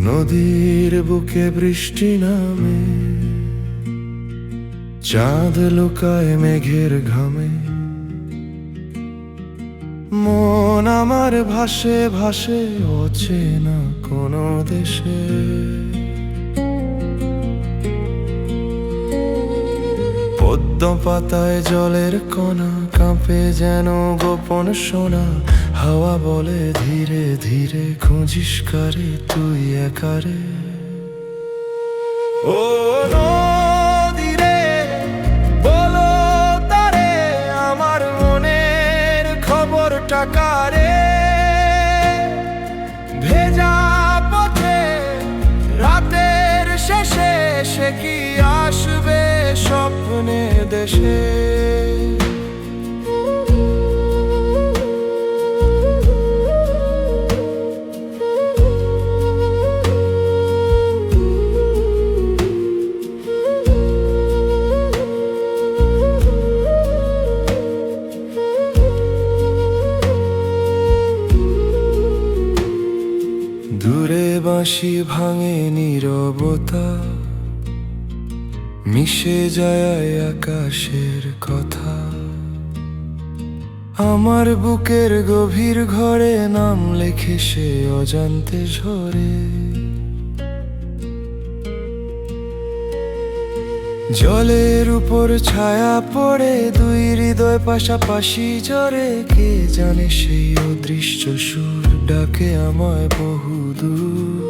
নদীর বুকে বৃষ্টি নামে, চাঁদ লুকায় মেঘের ঘামে। মন আমার ভাসে ভাসে অচেনা কোনো দেশে। পদ্ম পাতায় জলের কণা কাঁপে যেন গোপন সোনা। হাওয়া বলে ধীরে ধীরে, খুঁজিস কারে তুই একারে। ও নদী রে, বলো তারে আমার মনের খবরটা কারে। ভেজা পথে রাতের শেষে সে কি আসবে স্বপ্নে দেশে। দূরে বাঁশি ভাঙে নীরবতা, মিশে যায় আকাশের কথা। আমার বুকের গভীর ঘরে নাম লেখে সে অজান্তে ঝরে। জলের উপর ছায়া পড়ে, দুই হৃদয় পাশাপাশি ঝরে। কে জানে সেই অদৃশ্য সুর ডাকে আমায় বহুদূর।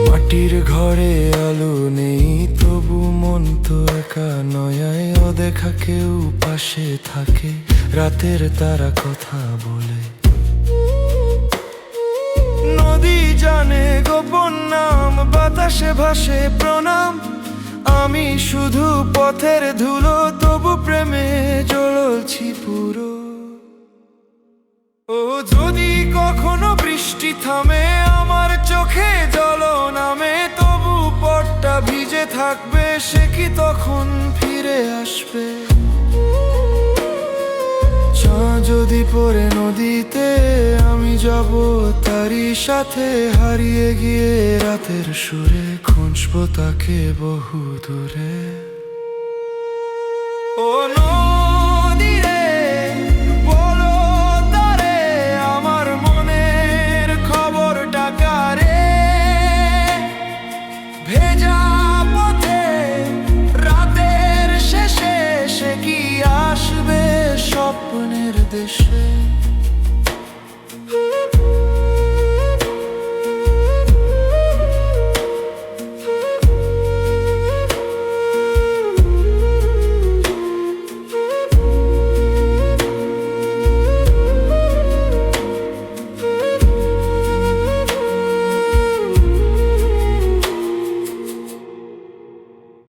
মাটির ঘরে আলো নেই তবু মন তো একা নয়। অদেখা কেউ পাশে থাকে, রাতের তারা কথা বলে। নদী জানে গোপন নাম, বাতাসে ভাসে প্রণাম। আমি শুধু পথের ধুলো, তবু প্রেমে জ্বলছি পুরো। ও যদি কখনো বৃষ্টি থামে, আমার চোখে জল নামে, তবু পথটা ভিজে থাকবে। সে কি তখন ফিরে আসবে? চাঁদ যদি পড়ে নদীতে, আমি যাব তারই সাথে। হারিয়ে গিয়ে রাতের সুরে, খুঁজবো তাকে বহু দূরে। ও